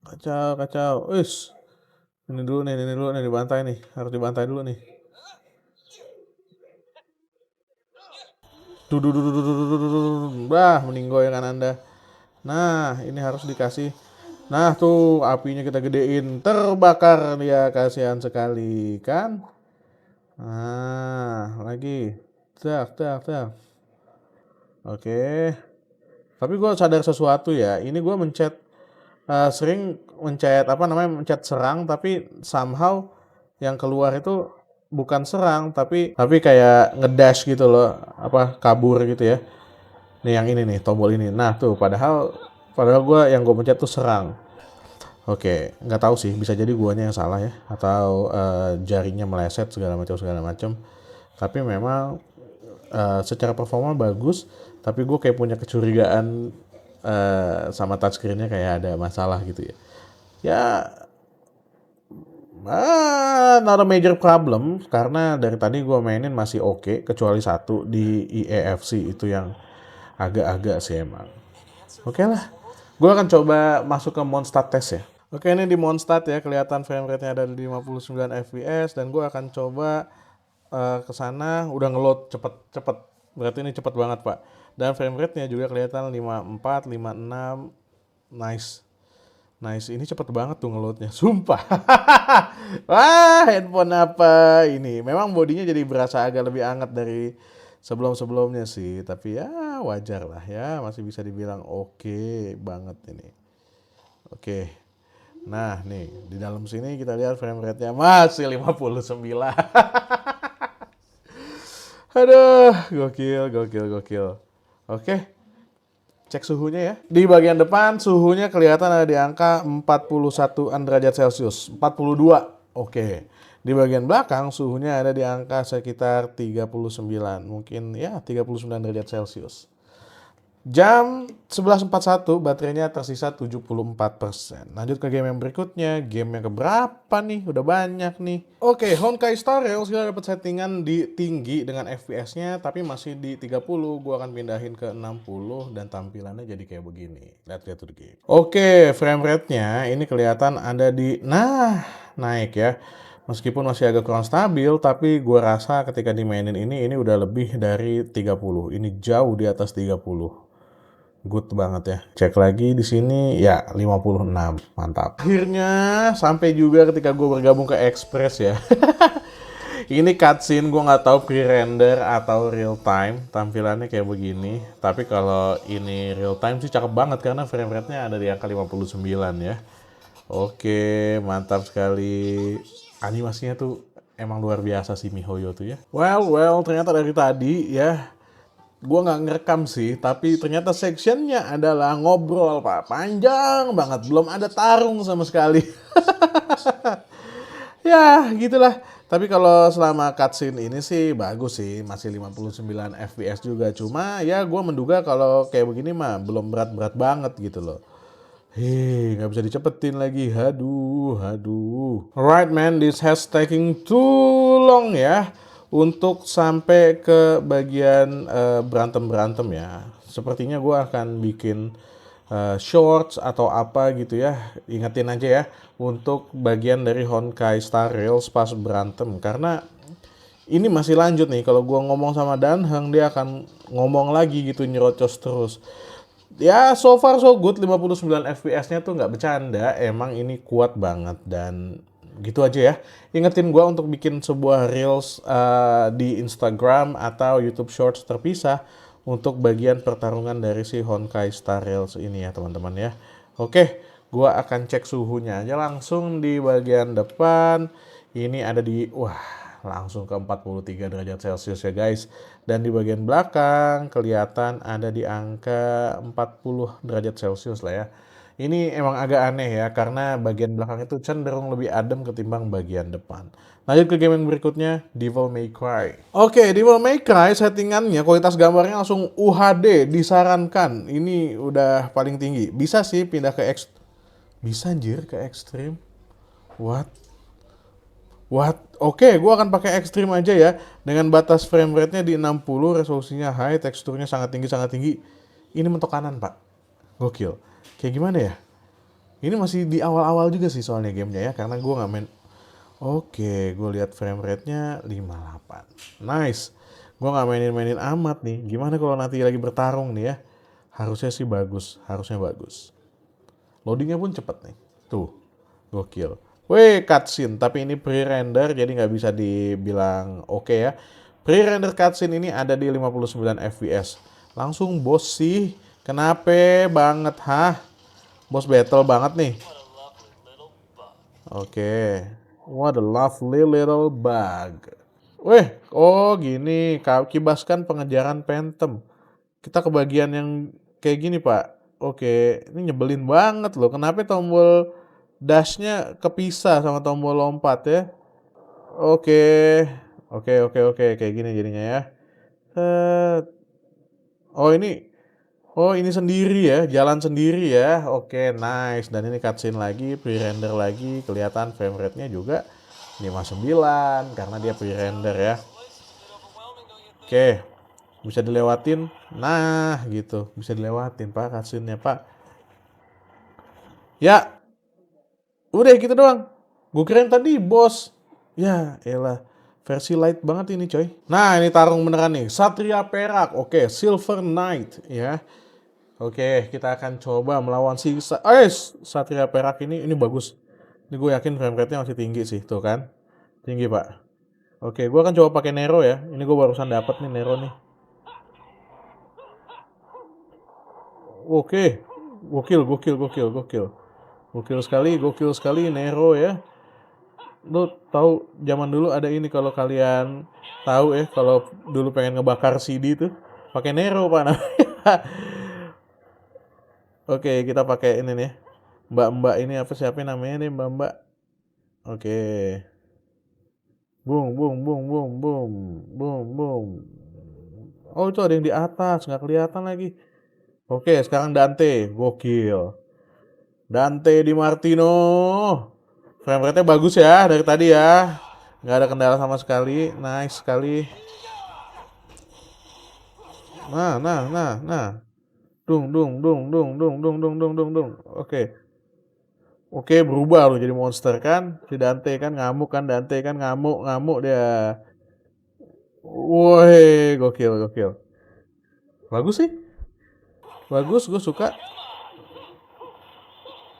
Speaker 1: Kacau, kacau. Ini dulu nih, dibantai nih. Harus dibantai dulu nih. Duh, duh, duh, duh, duh, duh, duh, duh, duh. Bah, mending goyangan Anda. Nah, ini harus dikasih. Nah, tuh apinya kita gedein. Terbakar dia, kasihan sekali, kan? Nah, lagi. Tak, tak, tak. Oke. Tapi gue sadar sesuatu ya. Ini gue sering mencet apa namanya mencet serang, tapi somehow yang keluar itu bukan serang, tapi kayak ngedash gitu loh, apa kabur gitu ya. Nih yang ini nih, tombol ini. Nah tuh, padahal yang gue pencet tuh serang. Oke, nggak tahu sih, bisa jadi guanya yang salah ya, atau jarinya meleset segala macam. Tapi memang secara performa bagus, tapi gue kayak punya kecurigaan sama touchscreen-nya kayak ada masalah gitu ya. Ya, not a major problem karena dari tadi gue mainin masih oke, kecuali satu di EAFC itu yang agak-agak sih emang. Oke lah, gue akan coba masuk ke Mondstadt test ya. Oke, ini di Mondstadt ya, kelihatan frame rate-nya ada di 59 fps dan gue akan coba ke sana udah ngeload cepet. Berarti ini cepet banget, Pak. Dan frame rate-nya juga kelihatan 54, 56. Nice. Nice, ini cepet banget tuh ngeloadnya, sumpah. Wah, handphone apa ini? Memang bodinya jadi berasa agak lebih hangat dari sebelum-sebelumnya sih. Tapi ya wajar lah ya, masih bisa dibilang oke banget ini. Oke. Nah, nih di dalam sini kita lihat frame rate-nya masih 59. Aduh, gokil. Oke, cek suhunya ya. Di bagian depan suhunya kelihatan ada di angka 41 derajat Celcius. 42. Oke. Di bagian belakang suhunya ada di angka sekitar 39. Mungkin ya 39 derajat Celcius. Jam 11.41 baterainya tersisa 74%. Lanjut ke game yang berikutnya. Game yang keberapa nih? Udah banyak nih. Oke, Honkai Star Rail sudah dapat settingan di tinggi dengan FPS-nya tapi masih di 30. Gua akan pindahin ke 60 dan tampilannya jadi kayak begini. Let's get to the game. Oke, frame rate-nya ini kelihatan ada di naik ya. Meskipun masih agak kurang stabil, tapi gua rasa ketika dimainin ini udah lebih dari 30. Ini jauh di atas 30. Good banget ya. Cek lagi di sini ya 56. Mantap. Akhirnya sampai juga ketika gue bergabung ke Express ya. Ini cutscene gue nggak tahu pre-render atau real time. Tampilannya kayak begini. Tapi kalau ini real time sih cakep banget karena frame rate-nya ada di angka 59 ya. Oke, mantap sekali. Animasinya tuh emang luar biasa sih MiHoYo tuh ya. Well, ternyata dari tadi ya gue nggak ngerekam sih, tapi ternyata sectionnya adalah ngobrol, Pak. Panjang banget, belum ada tarung sama sekali. Ya, gitulah. Tapi kalau selama cutscene ini sih bagus sih, masih 59 fps juga. Cuma ya gue menduga kalau kayak begini mah belum berat-berat banget gitu loh. Nggak bisa dicepetin lagi. Aduh. Alright man, this has taking too long ya untuk sampai ke bagian berantem ya. Sepertinya gue akan bikin shorts atau apa gitu ya. Ingetin aja ya untuk bagian dari Honkai Star Rails pas berantem karena ini masih lanjut nih. Kalau gue ngomong sama Danheng dia akan ngomong lagi gitu nyerocos terus. Ya so far so good, 59 fps-nya tuh nggak bercanda, emang ini kuat banget dan gitu aja ya. Ingetin gue untuk bikin sebuah reels di Instagram atau YouTube Shorts terpisah untuk bagian pertarungan dari si Honkai Star Rails ini ya teman-teman ya. Oke, gue akan cek suhunya aja langsung di bagian depan. Ini ada langsung ke 43 derajat Celcius ya guys. Dan di bagian belakang kelihatan ada di angka 40 derajat Celcius lah ya. Ini emang agak aneh ya, karena bagian belakang itu cenderung lebih adem ketimbang bagian depan. Lanjut ke game yang berikutnya, Devil May Cry. Oke, Devil May Cry settingannya, kualitas gambarnya langsung UHD, disarankan. Ini udah paling tinggi. Bisa sih pindah ke X. Bisa anjir ke ekstrim. What? What? Oke, gua akan pakai ekstrim aja ya. Dengan batas frame rate-nya di 60, resolusinya high, teksturnya sangat tinggi, sangat tinggi. Ini mentok kanan, Pak. Gokil. Kayak gimana ya? Ini masih di awal-awal juga sih soalnya gamenya ya, karena gue nggak main. Oke, gue lihat frame rate-nya 58. Nice. Gue nggak mainin-mainin amat nih. Gimana kalau nanti lagi bertarung nih ya? Harusnya sih bagus, harusnya bagus. Loadingnya pun cepet nih. Tuh, gokil. Weh, cutscene. Tapi ini pre-render, jadi nggak bisa dibilang oke ya. Pre-render cutscene ini ada di 59 fps. Langsung bos sih. Kenapa banget, hah? Bos battle banget nih. Oke. What a lovely little bug. Weh, oh gini. Kibaskan pengejaran Phantom. Kita ke bagian yang kayak gini, Pak. Oke, ini nyebelin banget loh. Kenapa tombol dashnya kepisah sama tombol lompat ya? Oke, oke. Kayak gini jadinya ya. Eh, oh ini sendiri ya, jalan sendiri ya. Oke, nice. Dan ini cutscene lagi, pre-render lagi, kelihatan frame rate-nya juga 59 karena dia pre-render ya. Oke, bisa dilewatin. Nah, gitu. Bisa dilewatin, Pak, cutscene-nya, Pak. Ya, udah gitu doang. Gue kirain tadi bos. Ya, elah. Versi light banget ini, coy. Nah, ini tarung beneran nih. Satria Perak. Oke, Silver Knight ya. Oke, kita akan coba melawan si Satria Perak ini bagus. Ini gue yakin frame rate-nya masih tinggi sih, tuh kan. Tinggi, Pak. Oke, gue akan coba pakai Nero ya. Ini gue barusan dapat nih Nero nih. Oke. Gokil. Gokil sekali Nero ya. Lu tahu zaman dulu ada ini kalau kalian tahu ya, kalau dulu pengen ngebakar CD tuh pakai Nero, Pak. Oke, kita pakai ini nih. Mbak-mbak ini apa siapa namanya nih, Mbak-mbak. Oke. Boom, boom, boom, boom, boom, boom, boom. Oh, itu ada yang di atas, nggak kelihatan lagi. Oke, sekarang Dante, gokil. Dante Di Martino. Frame rate-nya bagus ya dari tadi ya. Nggak ada kendala sama sekali. Nice sekali. Nah. Dung. Oke. Oke, berubah loh jadi monster kan. Si Dante kan ngamuk kan. Dante kan ngamuk dia. Woi, gokil. Bagus sih. Bagus, gue suka.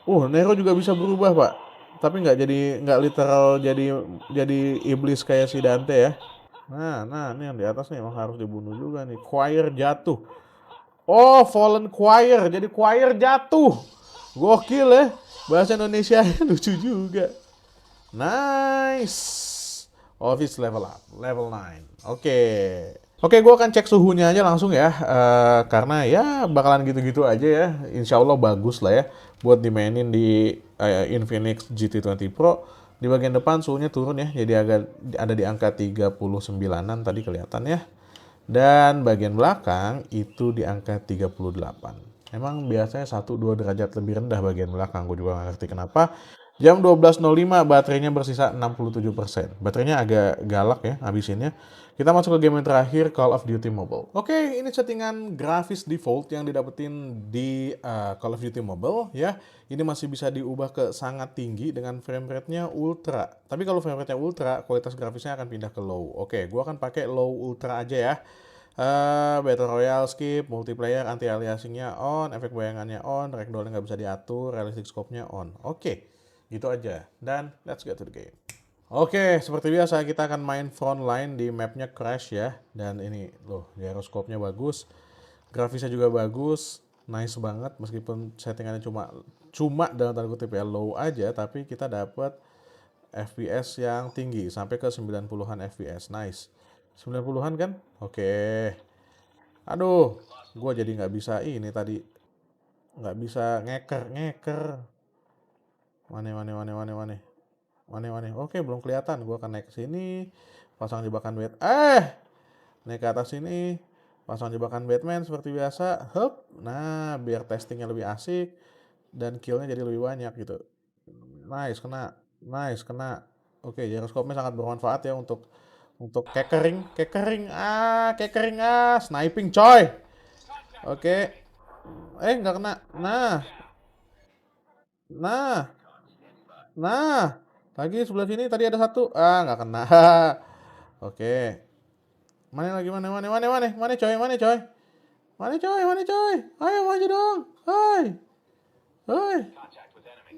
Speaker 1: Nero juga bisa berubah, Pak. Tapi nggak literal jadi iblis kayak si Dante ya. Nah, ini yang di atas nih emang harus dibunuh juga nih. Choir jatuh. Oh, Fallen Choir. Jadi choir jatuh. Gokil ya. Bahasa Indonesia lucu juga. Nice. Office level up. Level 9. Oke. Oke, gue akan cek suhunya aja langsung ya. Karena ya bakalan gitu-gitu aja ya. Insya Allah bagus lah ya. Buat dimainin di Infinix GT20 Pro. Di bagian depan suhunya turun ya. Jadi agak ada di angka 39-an tadi kelihatan ya. Dan bagian belakang itu di angka 38. Emang biasanya 1-2 derajat lebih rendah bagian belakang. Gue juga gak ngerti kenapa. Jam 12.05 baterainya bersisa 67%. Baterainya agak galak ya habisinnya. Kita masuk ke game yang terakhir, Call of Duty Mobile. Oke, ini settingan grafis default yang didapetin di Call of Duty Mobile ya. Ini masih bisa diubah ke sangat tinggi dengan frame rate-nya ultra. Tapi kalau frame rate-nya ultra, kualitas grafisnya akan pindah ke low. Oke, gua akan pakai low ultra aja ya. Battle Royale skip, multiplayer anti-aliasingnya on, efek bayangannya on, ragdollnya nggak bisa diatur, realistic scope-nya on. Oke, gitu aja. Dan let's get to the game. Oke, seperti biasa kita akan main frontline di mapnya Crash ya. Dan ini loh, gyroscope-nya bagus, grafisnya juga bagus, nice banget. Meskipun settingannya cuma dalam tanda kutip ya low aja, tapi kita dapat FPS yang tinggi sampai ke 90-an FPS. Nice. 90-an kan? Oke. Aduh, gue jadi nggak bisa ini tadi. Nggak bisa ngeker. Mana. Oke, belum kelihatan. Gua akan naik ke sini, pasang jebakan bed. Naik ke atas sini, pasang jebakan Batman seperti biasa. Hup. Nah, biar testingnya lebih asik dan killnya jadi lebih banyak gitu. Nice, kena. Nice, kena. Oke, gyroskopnya sangat bermanfaat ya untuk kekering, sniping coy. Oke. Nggak kena. Nah, nah. Lagi sebelah sini tadi ada satu. Nggak kena. Oke. Mana coy, mana coy. Ayo maju dong. Hai.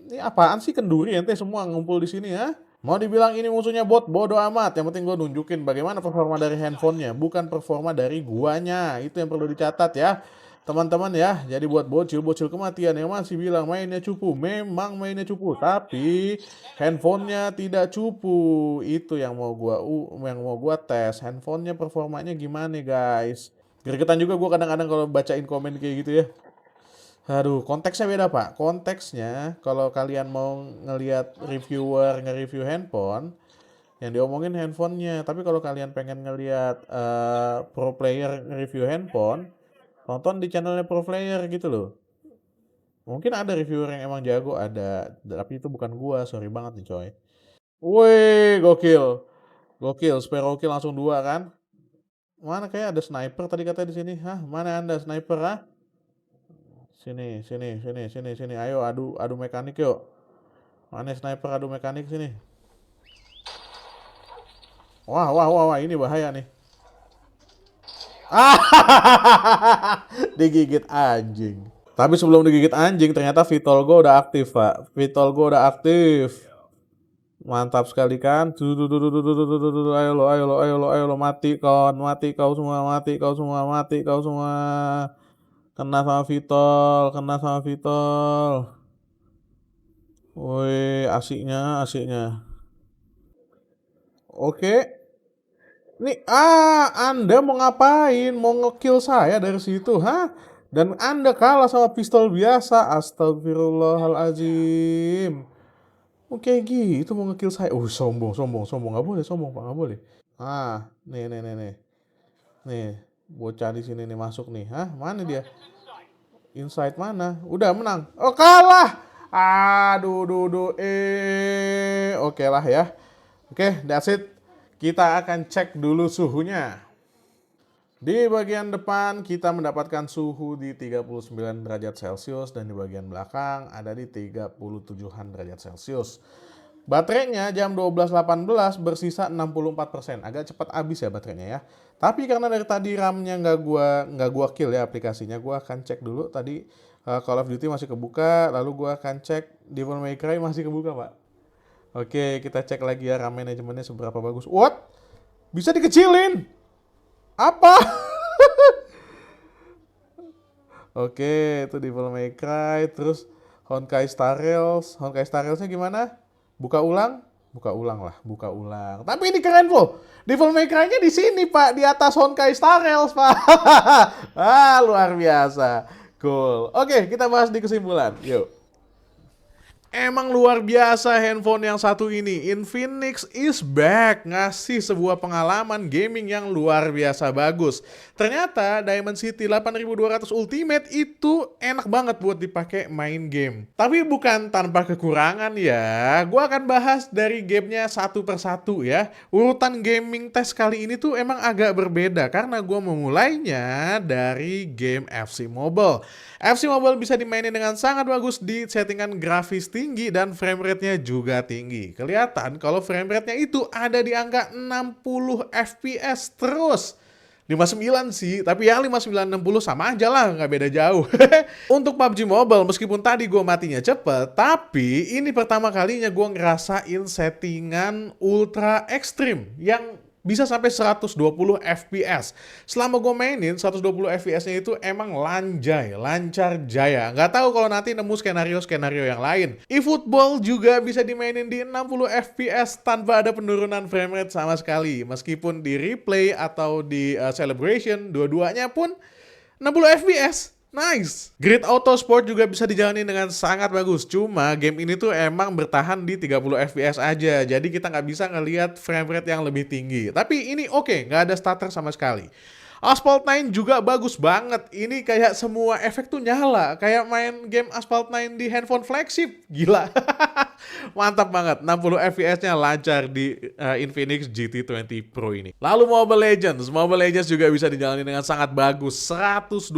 Speaker 1: Ini apaan sih kenduri ente semua ngumpul di sini ya? Mau dibilang ini musuhnya bot, bodo amat. Yang penting gue nunjukin bagaimana performa dari handphonenya, bukan performa dari guanya. Itu yang perlu dicatat ya, teman-teman ya. Jadi buat bocil kematian yang masih bilang mainnya cupu, memang mainnya cupu, tapi handphonenya tidak cupu. Itu yang mau gua tes. Handphonenya performanya gimana guys? Gregetan juga gue kadang-kadang kalau bacain komen kayak gitu ya. Aduh, konteksnya beda Pak. Konteksnya kalau kalian mau ngelihat reviewer nge-review handphone, yang diomongin handphonenya. Tapi kalau kalian pengen ngelihat pro player nge-review handphone, tonton di channelnya pro player gitu loh. Mungkin ada reviewer yang emang jago, ada. Tapi itu bukan gua, sorry banget nih coy. Wih, gokil. Gokil, Sparrow kill langsung 2 kan. Mana kayak ada sniper tadi katanya di sini. Hah, mana anda sniper ah? Sini. Ayo adu mekanik yuk. Mana sniper adu mekanik sini. Wah, ini bahaya nih. Digigit anjing. Tapi sebelum digigit anjing, ternyata Vitol gue udah aktif, Pak. Vitol gue udah aktif. Mantap sekali kan. Ayo lo, mati kawan, mati kau semua. Kena sama Vitol. Woi, asiknya. Oke. Nih, Anda mau ngapain? Mau ngekill saya dari situ, hah? Dan Anda kalah sama pistol biasa. Astagfirullahalazim. Oke gitu mau ngekill saya. Sombong. Nggak boleh sombong, Pak. Nggak boleh. Nih. Nih, bocah di sini nih masuk nih. Hah? Mana dia? Inside mana? Udah menang. Oh, kalah. Aduh. Oke lah ya. Oke, that's it. Kita akan cek dulu suhunya. Di bagian depan kita mendapatkan suhu di 39 derajat Celcius dan di bagian belakang ada di 37-an derajat Celcius. Baterainya jam 12.18 bersisa 64%. Agak cepat habis ya baterainya ya. Tapi karena dari tadi RAM-nya nggak gua kill ya aplikasinya, gua akan cek dulu tadi Call of Duty masih kebuka, lalu gua akan cek Devil May Cry masih kebuka, Pak. Oke, kita cek lagi ya RAM manajemennya seberapa bagus. What? Bisa dikecilin? Apa? Oke, itu Devil May Cry, terus Honkai Star Rails. Honkai Star Railsnya gimana? Buka ulang? Buka ulang. Tapi ini keren loh. Devil May Cry-nya di sini, Pak, di atas Honkai Star Rails, Pak. Luar biasa. Cool. Oke, kita bahas di kesimpulan. Yuk. Emang luar biasa handphone yang satu ini. Infinix is back, ngasih sebuah pengalaman gaming yang luar biasa bagus. Ternyata Diamond City 8200 Ultimate itu enak banget buat dipakai main game. Tapi bukan tanpa kekurangan ya. Gua akan bahas dari gamenya satu persatu ya. Urutan gaming test kali ini tuh emang agak berbeda karena gua memulainya dari game FC Mobile. FC Mobile bisa dimainin dengan sangat bagus di settingan grafis tinggi dan frame rate-nya juga tinggi. Kelihatan kalau frame rate-nya itu ada di angka 60 FPS terus. 59 sih, tapi yang 5960 sama aja lah, nggak beda jauh. Untuk PUBG Mobile, meskipun tadi gue matinya cepet, tapi ini pertama kalinya gue ngerasain settingan ultra ekstrim yang bisa sampai 120 FPS. Selama gue mainin 120 FPS-nya itu emang lancar jaya. Nggak tahu kalau nanti nemu skenario yang lain. eFootball juga bisa dimainin di 60 FPS tanpa ada penurunan frame rate sama sekali. Meskipun di replay atau di celebration, dua-duanya pun 60 FPS. Nice! Grid Auto Sport juga bisa dijalani dengan sangat bagus. Cuma game ini tuh emang bertahan di 30 FPS aja. Jadi kita nggak bisa ngelihat frame rate yang lebih tinggi. Tapi ini oke, nggak ada stutter sama sekali. Asphalt 9 juga bagus banget. Ini kayak semua efek tuh nyala. Kayak main game Asphalt 9 di handphone flagship. Gila. Mantap banget. 60 FPS-nya lancar di Infinix GT20 Pro ini. Lalu Mobile Legends. Mobile Legends juga bisa dijalani dengan sangat bagus. 120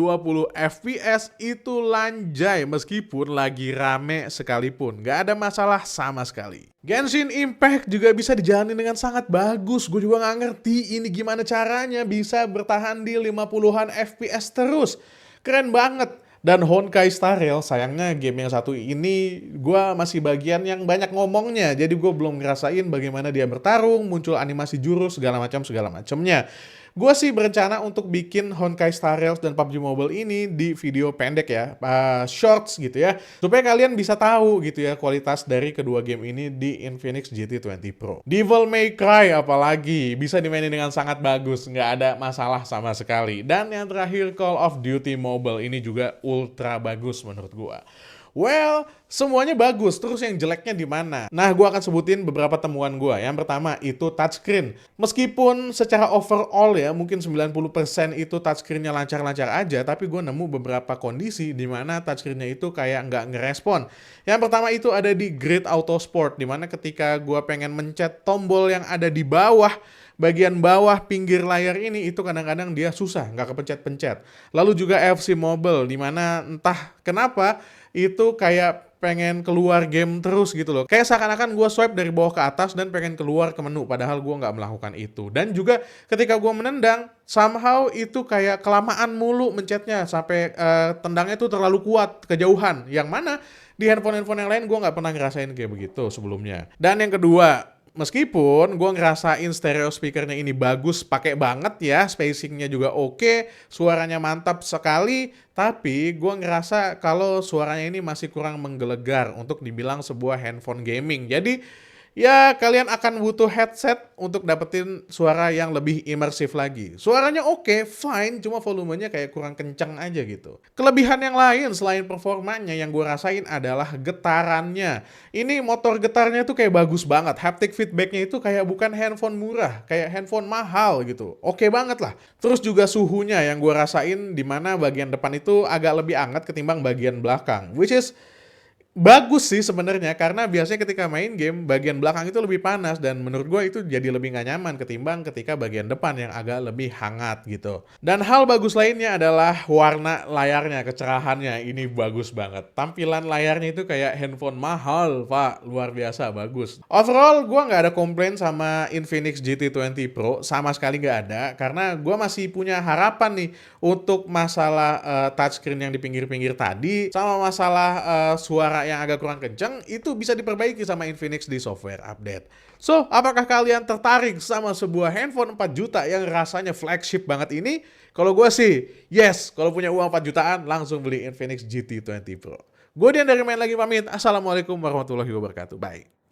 Speaker 1: FPS itu lanjai meskipun lagi rame sekalipun. Gak ada masalah sama sekali. Genshin Impact juga bisa dijalani dengan sangat bagus. Gue juga nggak ngerti ini gimana caranya bisa bertahan di 50-an FPS terus. Keren banget. Dan Honkai Star Rail, sayangnya game yang satu ini gue masih bagian yang banyak ngomongnya. Jadi gue belum ngerasain bagaimana dia bertarung, muncul animasi jurus, segala macamnya. Gue sih berencana untuk bikin Honkai Star Rail dan PUBG Mobile ini di video pendek ya, shorts gitu ya. Supaya kalian bisa tahu gitu ya kualitas dari kedua game ini di Infinix GT20 Pro. Devil May Cry apalagi, bisa dimainin dengan sangat bagus, nggak ada masalah sama sekali. Dan yang terakhir Call of Duty Mobile ini juga ultra bagus menurut gue. Well, semuanya bagus. Terus yang jeleknya di mana? Nah, gue akan sebutin beberapa temuan gue. Yang pertama itu touchscreen. Meskipun secara overall ya, mungkin 90% itu touchscreen-nya lancar-lancar aja, tapi gue nemu beberapa kondisi di mana touchscreen-nya itu kayak nggak ngerespon. Yang pertama itu ada di Grid Auto Sport, di mana ketika gue pengen mencet tombol yang ada di bawah, bagian bawah pinggir layar ini itu kadang-kadang dia susah, nggak kepencet-pencet. Lalu juga FC Mobile, di mana entah kenapa itu kayak pengen keluar game terus gitu loh. Kayak seakan-akan gue swipe dari bawah ke atas dan pengen keluar ke menu, padahal gue nggak melakukan itu. Dan juga ketika gue menendang, somehow itu kayak kelamaan mulu mencetnya, sampai tendangnya tuh terlalu kuat, kejauhan. Yang mana di handphone-handphone yang lain gue nggak pernah ngerasain kayak begitu sebelumnya. Dan yang kedua, meskipun gue ngerasain stereo speakernya ini bagus, pakai banget ya, spacingnya juga oke, suaranya mantap sekali, tapi gue ngerasa kalau suaranya ini masih kurang menggelegar untuk dibilang sebuah handphone gaming. Jadi ya kalian akan butuh headset untuk dapetin suara yang lebih imersif lagi. Suaranya oke, fine, cuma volumenya kayak kurang kencang aja gitu. Kelebihan yang lain selain performanya yang gue rasain adalah getarannya. Ini motor getarnya tuh kayak bagus banget. Haptic feedbacknya itu kayak bukan handphone murah, kayak handphone mahal gitu. Oke banget lah. Terus juga suhunya yang gue rasain di mana bagian depan itu agak lebih hangat ketimbang bagian belakang. Which is bagus sih sebenarnya, karena biasanya ketika main game bagian belakang itu lebih panas dan menurut gue itu jadi lebih gak nyaman ketimbang ketika bagian depan yang agak lebih hangat gitu. Dan hal bagus lainnya adalah warna layarnya, kecerahannya ini bagus banget. Tampilan layarnya itu kayak handphone mahal pak, luar biasa bagus. Overall gue gak ada komplain sama Infinix GT20 Pro, sama sekali gak ada, karena gue masih punya harapan nih untuk masalah touchscreen yang di pinggir-pinggir tadi, sama masalah suara yang agak kurang kenceng, itu bisa diperbaiki sama Infinix di software update. So, apakah kalian tertarik sama sebuah handphone 4 juta yang rasanya flagship banget ini? Kalau gue sih, yes. Kalau punya uang 4 jutaan, langsung beli Infinix GT20 Pro. Gue Dian dari Main Lagi pamit. Assalamualaikum warahmatullahi wabarakatuh. Bye.